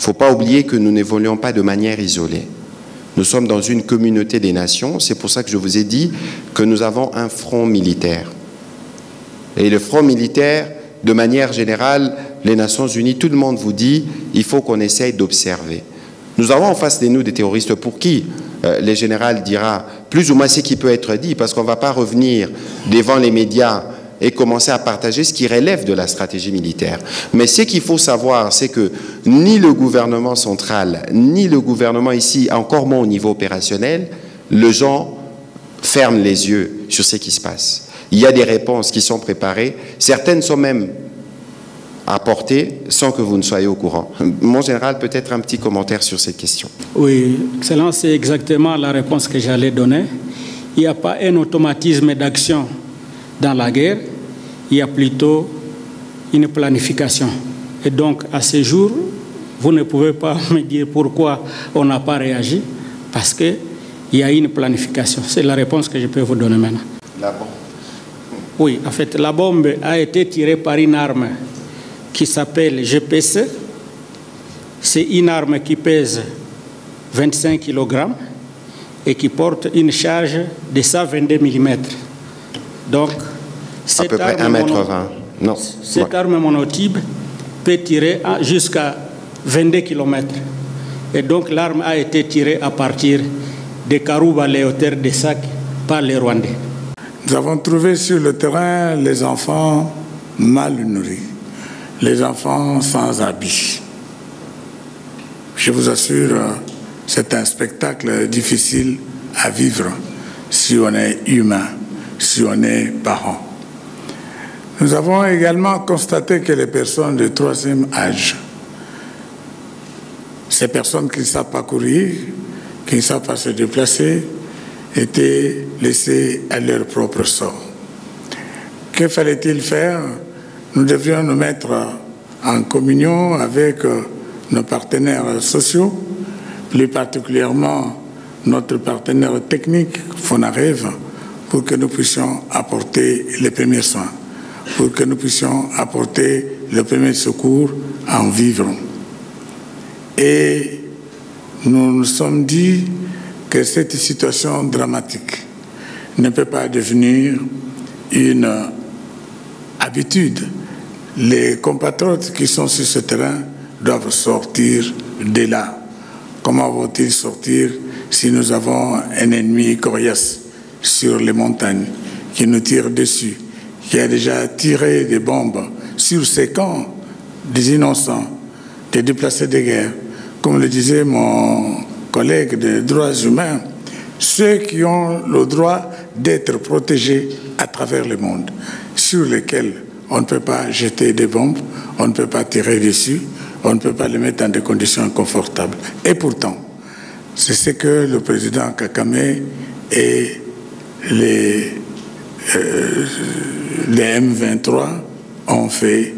faut pas oublier que nous n'évoluons pas de manière isolée. Nous sommes dans une communauté des nations, c'est pour ça que je vous ai dit que nous avons un front militaire. Et le front militaire, de manière générale, les Nations Unies, tout le monde vous dit, il faut qu'on essaye d'observer. Nous avons en face de nous des terroristes pour qui le général dira plus ou moins ce qui peut être dit, parce qu'on ne va pas revenir devant les médias et commencer à partager ce qui relève de la stratégie militaire. Mais ce qu'il faut savoir, c'est que ni le gouvernement central, ni le gouvernement ici, encore moins au niveau opérationnel, les gens ferment les yeux sur ce qui se passe. Il y a des réponses qui sont préparées, certaines sont même apportées sans que vous ne soyez au courant. Mon général, peut-être un petit commentaire sur cette question. Oui, Excellence, c'est exactement la réponse que j'allais donner. Il n'y a pas un automatisme d'action dans la guerre, il y a plutôt une planification. Et donc, à ce jour, vous ne pouvez pas me dire pourquoi on n'a pas réagi, parce qu'il y a une planification. C'est la réponse que je peux vous donner maintenant. La bombe. Oui, en fait, la bombe a été tirée par une arme qui s'appelle GPC. C'est une arme qui pèse 25 kg et qui porte une charge de 122 mm. Donc, à peu près 1,20 m. Non. Cette arme monotype peut tirer jusqu'à 22 km. Et donc, l'arme a été tirée à partir de Karouba, les hauteurs de Sac, par les Rwandais. Nous avons trouvé sur le terrain les enfants mal nourris, les enfants sans habits. Je vous assure, c'est un spectacle difficile à vivre si on est humain, si on est parent. Nous avons également constaté que les personnes de troisième âge, ces personnes qui ne savent pas courir, qui ne savent pas se déplacer, étaient laissées à leur propre sort. Que fallait-il faire? Nous devrions nous mettre en communion avec nos partenaires sociaux, plus particulièrement notre partenaire technique, FONAREV, pour que nous puissions apporter les premiers soins, pour que nous puissions apporter le premier secours en vivant. Et nous nous sommes dit que cette situation dramatique ne peut pas devenir une habitude. Les compatriotes qui sont sur ce terrain doivent sortir de là. Comment vont-ils sortir si nous avons un ennemi coriace sur les montagnes qui nous tire dessus, qui a déjà tiré des bombes sur ces camps des innocents, des déplacés de guerre? Comme le disait mon collègues des droits humains, ceux qui ont le droit d'être protégés à travers le monde, sur lesquels on ne peut pas jeter des bombes, on ne peut pas tirer dessus, on ne peut pas les mettre dans des conditions confortables. Et pourtant, c'est ce que le président Kagame et les M23 ont fait